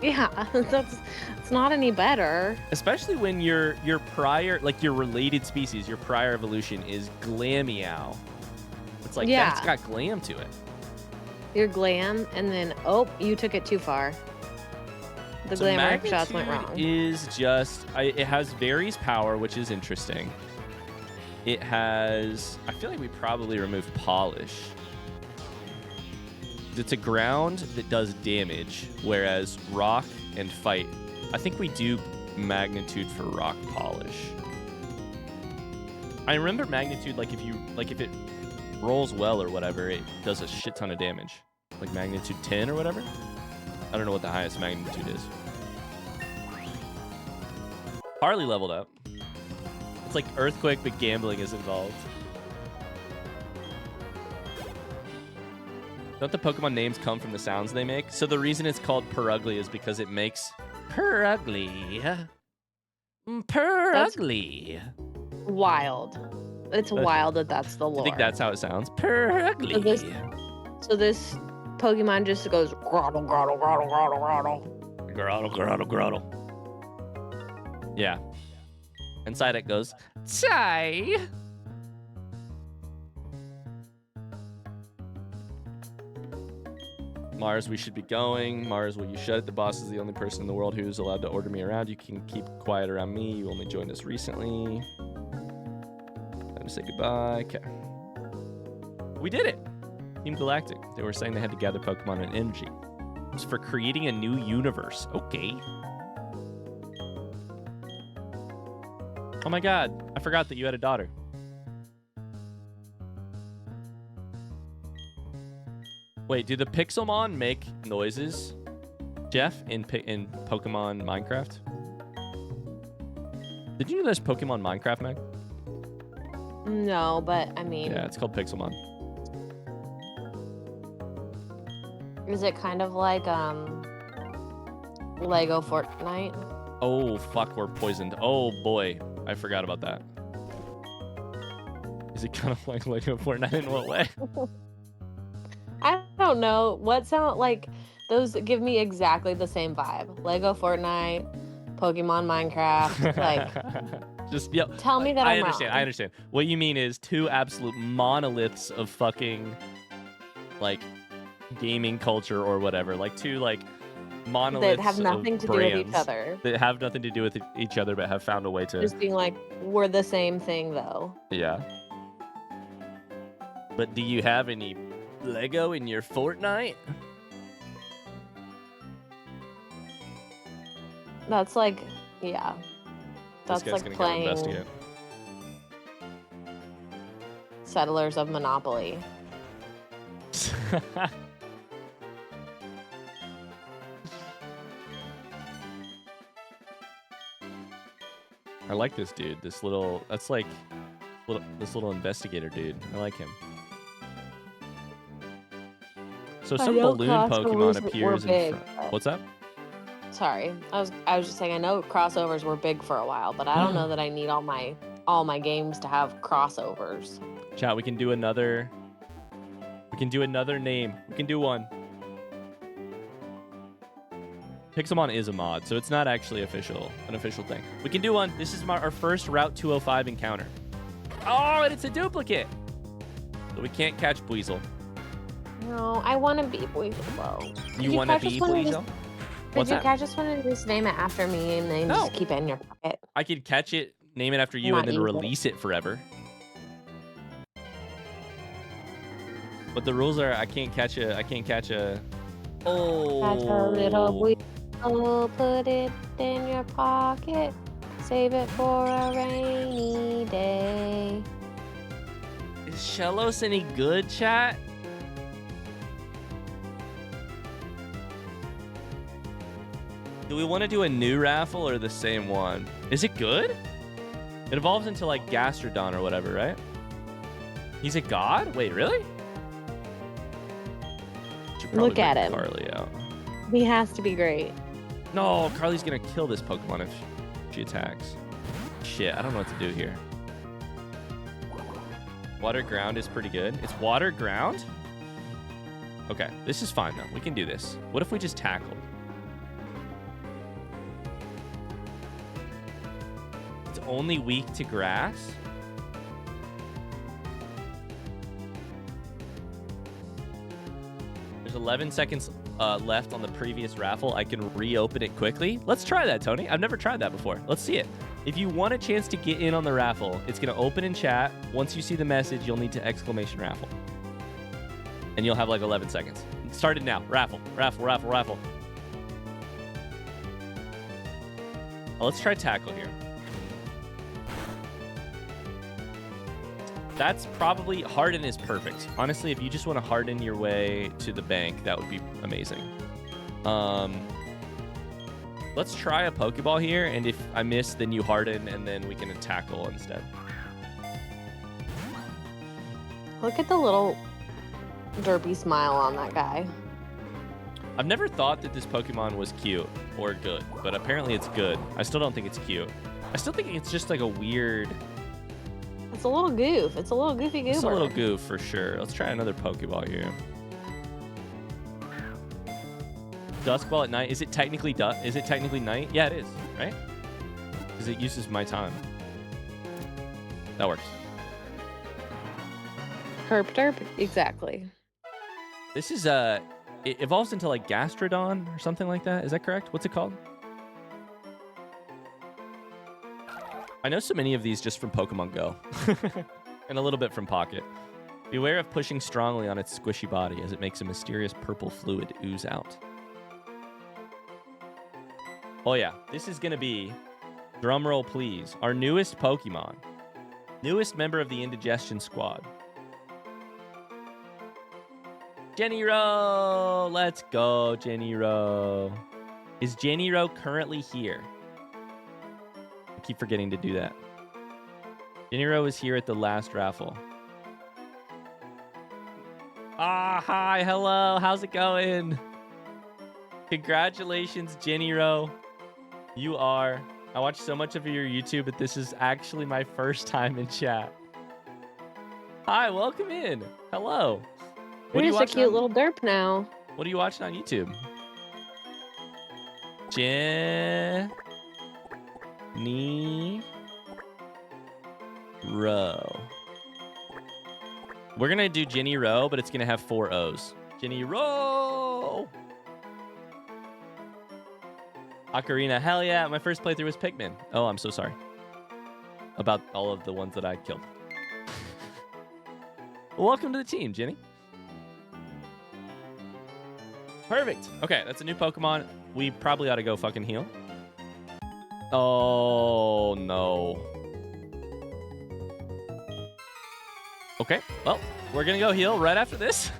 Yeah, it's not any better. Especially when your prior, like your related species, your prior evolution is Glameow. It's like, yeah, that's got glam to it. Your glam, and then, oh, you took it too far. The glamour shots went wrong. Is just, it has Varies power, which is interesting. It has, I feel like we probably removed Polish. It's a ground that does damage, whereas rock and fight, I think we do Magnitude for rock polish. I remember Magnitude, like if it rolls well or whatever, it does a shit ton of damage. Like Magnitude 10 or whatever. I don't know what the highest Magnitude is. Harley leveled up. It's like Earthquake, but gambling is involved. Don't the Pokemon names come from the sounds they make? So the reason it's called Perugly is because it makes Perugly. Perugly. Wild. It's wild that that's the lore. I think that's how it sounds. Perugly. So this Pokemon just goes grottle, grottle, grottle, grottle, grottle. Grottle, grottle, grottle. Yeah. Inside it goes, Chai. Mars, we should be going. Mars, will you shut it? The boss is the only person in the world who's allowed to order me around. You can keep quiet around me. You only joined us recently. Time to say goodbye. Okay. We did it. Team Galactic. They were saying they had to gather Pokemon and energy. It was for creating a new universe. Okay. Oh my god. I forgot that you had a daughter. Wait, do the Pixelmon make noises, Jeff, in Pokemon Minecraft? Did you know there's Pokemon Minecraft, Meg? No, but I mean... Yeah, it's called Pixelmon. Is it kind of like Lego Fortnite? Oh, fuck, we're poisoned. Oh, boy. I forgot about that. Is it kind of like Lego Fortnite in what way? I don't know. What sound like Those give me exactly the same vibe. Lego Fortnite, Pokemon Minecraft. Like, just yeah. tell me that I I'm understand. wrong. I understand. What you mean is two absolute monoliths of fucking like gaming culture or whatever. Like two like monoliths That have nothing of to do with each brands other. that have nothing to do with each other, but have found a way to. Just being like, we're the same thing, though. Yeah. But do you have any Lego in your Fortnite? That's like, yeah. This That's guy's like gonna go playing investigate. Settlers of Monopoly. I like this dude. This little, that's like, this little investigator dude. I like him. So some balloon Pokemon appears in front. What's that? Sorry, I was just saying. I know crossovers were big for a while, but I don't know that I need all my games to have crossovers. Chat, we can do another. We can do another name. We can do one. Pixelmon is a mod, so it's not actually an official thing. We can do one. This is our first Route 205 encounter. Oh, and it's a duplicate. So we can't catch Buizel. No, I want to be Buizel though. You want to be Buizel? Did you catch just want to just name it after me and then just keep it in your pocket? I could catch it, name it after you, and then release it forever. But the rules are I can't catch a. Oh. Catch a little Buizel, put it in your pocket, save it for a rainy day. Is Shellos any good, chat? Do we want to do a new raffle or the same one? Is it good? It evolves into like Gastrodon or whatever, right? He's a god? Wait, really? Look at him. Carly out. He has to be great. No, Carly's gonna kill this Pokemon if she attacks. Shit, I don't know what to do here. Water ground is pretty good. It's water ground? Okay, this is fine though. We can do this. What if we just tackled? It's only weak to grass? There's 11 seconds left on the previous raffle. I can reopen it quickly. Let's try that, Tony. I've never tried that before. Let's see it. If you want a chance to get in on the raffle, it's going to open in chat. Once you see the message, you'll need to exclamation raffle. And you'll have like 11 seconds. Started now. Raffle, raffle, raffle, raffle. Let's try tackle here. That's probably, harden is perfect. Honestly, if you just want to harden your way to the bank, that would be amazing. Let's try a Pokeball here, and if I miss, then you harden, and then we can tackle instead. Look at the little derpy smile on that guy. I've never thought that this Pokemon was cute or good, but apparently it's good. I still don't think it's cute. I still think it's just like a weird... It's a little goof. It's a little goofy goober. It's a little goof for sure. Let's try another Pokeball here. Duskball at night. Is it technically night? Yeah, it is, right? Because it uses my time. That works. Herp derp. Exactly. This is it evolves into like Gastrodon or something like that. Is that correct? What's it called? I know so many of these just from Pokemon Go. And a little bit from Pocket. Beware of pushing strongly on its squishy body as it makes a mysterious purple fluid ooze out. Oh yeah, this is gonna be, drumroll please, our newest Pokemon. Newest member of the Indigestion Squad. Geniro! Let's go, Geniro. Is Geniro currently here? I keep forgetting to do that. Geniro was here at the last raffle. Ah, hi, hello, how's it going? Congratulations, Geniro. You are. I watch so much of your YouTube, but this is actually my first time in chat. Hi, welcome in. Hello. You're just a cute little derp now. What are you watching on YouTube? Jenny Row. We're gonna do Jenny Row, but it's gonna have 4 O's. Jenny Row. Ocarina, hell yeah! My first playthrough was Pikmin. Oh, I'm so sorry about all of the ones that I killed. Well, welcome to the team, Jenny. Perfect. Okay, that's a new Pokemon. We probably ought to go fucking heal. Oh, no. Okay, well, we're going to go heal right after this.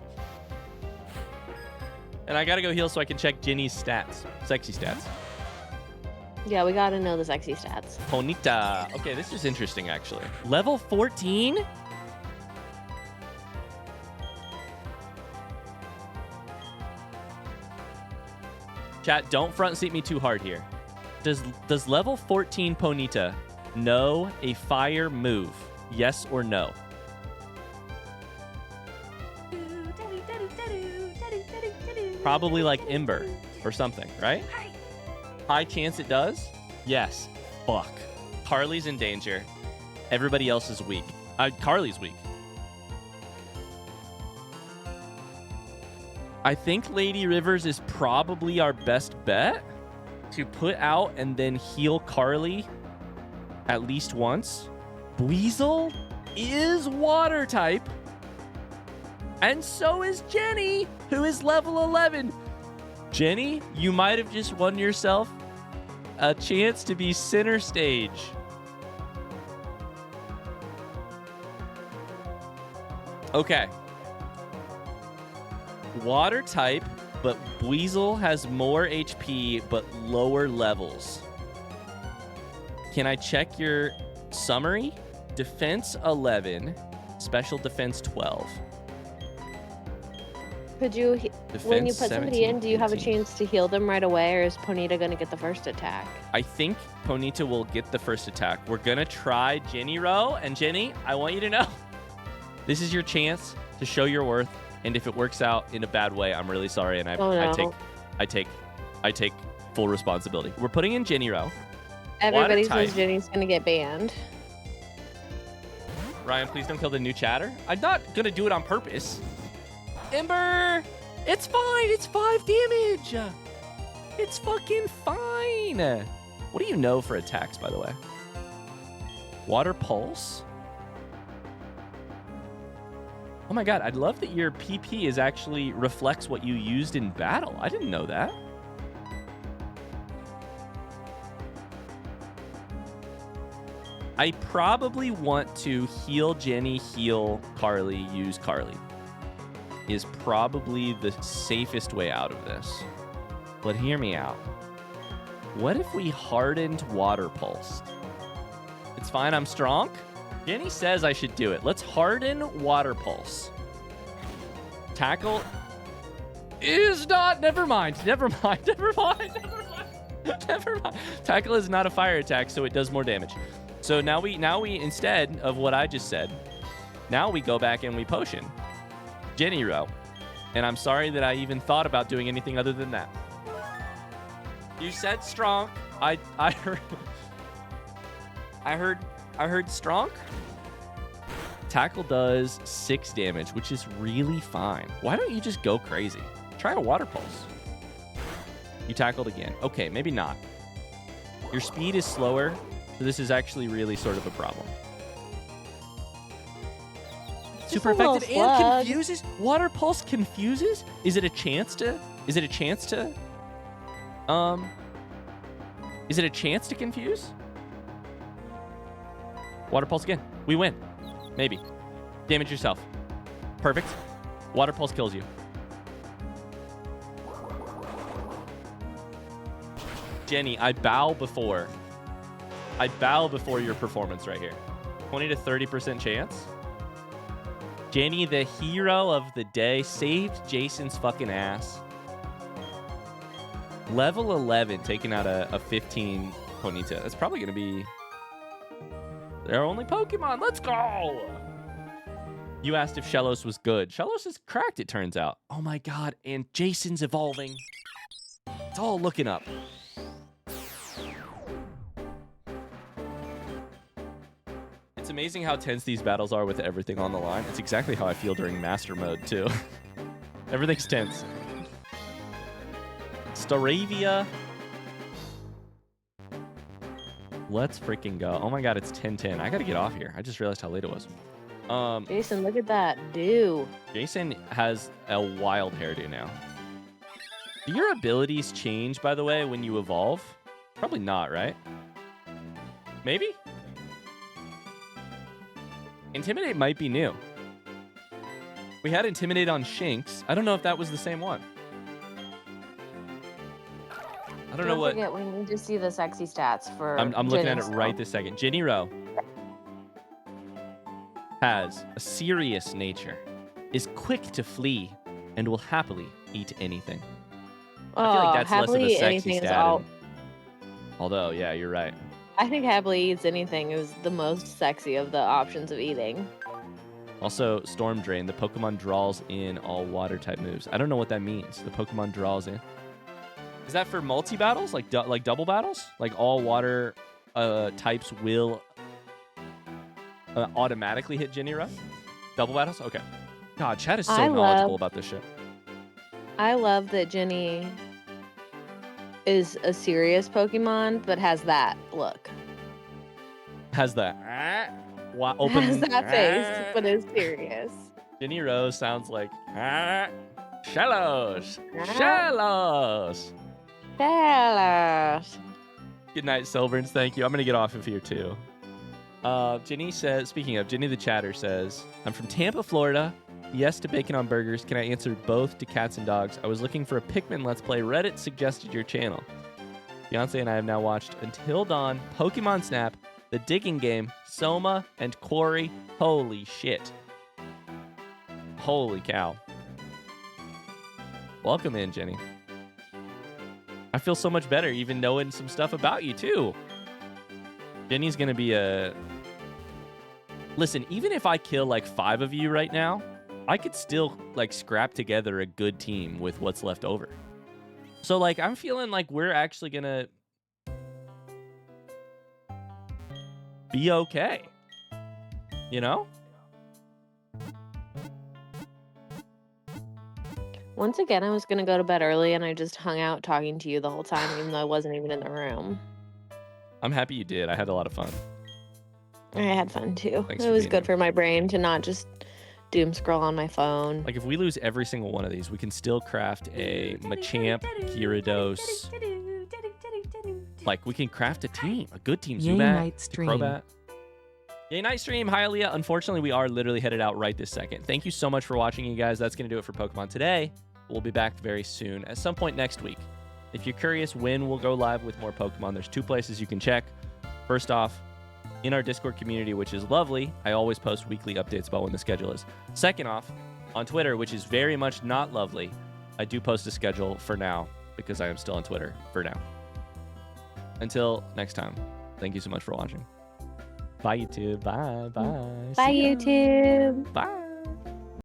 And I got to go heal so I can check Jenny's stats. Sexy stats. Yeah, we got to know the sexy stats. Ponyta. Okay, this is interesting, actually. Level 14? Chat, don't front seat me too hard here. Does level 14 Ponyta know a fire move? Yes or no? Probably like Ember or something, right? High chance it does? Yes. Fuck. Carly's in danger. Everybody else is weak. Carly's weak. I think Lady Rivers is probably our best bet to put out and then heal Carly at least once. Weasel is water type. And so is Jenny, who is level 11. Jenny, you might have just won yourself a chance to be center stage. Okay. Water type, but Weasel has more HP but lower levels. Can I check your summary? Defense 11, special defense 12. Could you, when you put 17, somebody in, do you have a 18. chance to heal them right away, or is Ponyta going to get the first attack? I think Ponyta will get the first attack. We're going to try Jenny Row. And Jenny, I want you to know, this is your chance to show your worth. And if it works out in a bad way, I'm really sorry. And I take full responsibility. We're putting in Jenny Row. Everybody says Jenny's going to get banned. Ryan, please don't kill the new chatter. I'm not going to do it on purpose. Ember! It's fine. It's 5 damage. It's fucking fine. What do you know for attacks, by the way? Water Pulse? Oh my god, I love that your PP is actually reflects what you used in battle. I didn't know that. I probably want to heal Jenny, heal Carly, use Carly. Is probably the safest way out of this. But hear me out. What if we hardened Water Pulse? It's fine, I'm strong. Jenny says I should do it. Let's harden Water Pulse. Tackle is not... Never mind. Never mind. Never mind. Never mind. Never mind. Tackle is not a fire attack, so it does more damage. So now we instead of what I just said, now we go back and we potion Jenny Row. And I'm sorry that I even thought about doing anything other than that. You said strong. I heard strong. Tackle does 6 damage, which is really fine. Why don't you just go crazy? Try a Water Pulse. You tackled again. Okay, maybe not. Your speed is slower, so this is actually really sort of a problem. Super effective and confuses. Water Pulse confuses. Is it a chance to confuse? Water Pulse again. We win. Maybe. Damage yourself. Perfect. Water Pulse kills you. Jenny, I bow before your performance right here. 20 to 30% chance. Jenny, the hero of the day, saved Jason's fucking ass. Level 11, taking out a 15 Ponyta. That's probably going to be their only Pokemon. Let's go! You asked if Shellos was good. Shellos is cracked, it turns out. Oh my god, and Jason's evolving. It's all looking up. amazing how tense these battles are with everything on the line. It's exactly how I feel during Master Mode, too. Everything's tense. Staravia. Let's freaking go. Oh my god, it's 10:10. I gotta get off here. I just realized how late it was. Jason, look at that. Do. Jason has a wild hairdo now. Do your abilities change, by the way, when you evolve? Probably not, right? Maybe? Intimidate might be new. We had Intimidate on Shinx. I don't know if that was the same one. I don't know what... Forget, we need to see the sexy stats for I'm looking at it right this second. Ginny Rowe has a serious nature, is quick to flee, and will happily eat anything. I feel like that's less of a sexy stat. Although, yeah, you're right. I think happily eats anything is the most sexy of the options of eating. Also, Storm Drain. The Pokemon draws in all water-type moves. I don't know what that means. The Pokemon draws in. Is that for multi-battles? Like double battles? Like all water types will automatically hit Ginny Rowe? Double battles? Okay. God, chat is so knowledgeable about this shit. I love that Ginny is a serious Pokemon, but has that look. Has that open. Has that face, but is serious. Ginny Rowe sounds like shallows. Shallows. Shallows. Good night, Silverns. Thank you. I'm going to get off of here, too. Ginny says, speaking of, Ginny the Chatter says, I'm from Tampa, Florida. Yes to bacon on burgers. Can I answer both to cats and dogs? I was looking for a Pikmin Let's Play. Reddit suggested your channel. Beyonce and I have now watched Until Dawn, Pokemon Snap, The Digging Game, Soma, and Quarry. Holy shit. Holy cow. Welcome in, Jenny. I feel so much better even knowing some stuff about you, too. Jenny's going to be a... Listen, even if I kill like 5 of you right now, I could still like scrap together a good team with what's left over. So like, I'm feeling like we're actually going to be okay. You know? Once again, I was going to go to bed early and I just hung out talking to you the whole time, even though I wasn't even in the room. I'm happy you did. I had a lot of fun. I had fun too. Thanks it was good for my brain to not just doom scroll on my phone. Like if we lose every single one of these, we can still craft a Machamp, Gyarados. Like we can craft a team, a good team. Zubat, Crobat. Yay night stream. Hi Aaliyah. Unfortunately, we are literally headed out right this second. Thank you so much for watching, you guys. That's going to do it for Pokemon today. We'll be back very soon, at some point next week. If you're curious when we'll go live with more Pokemon, there's 2 places you can check. First off, in our Discord community, which is lovely. I always post weekly updates about when the schedule is. Second off, on Twitter, which is very much not lovely, I do post a schedule for now because I am still on Twitter for now. Until next time, thank you so much for watching. Bye, YouTube. Bye. Bye. Bye, YouTube. Bye.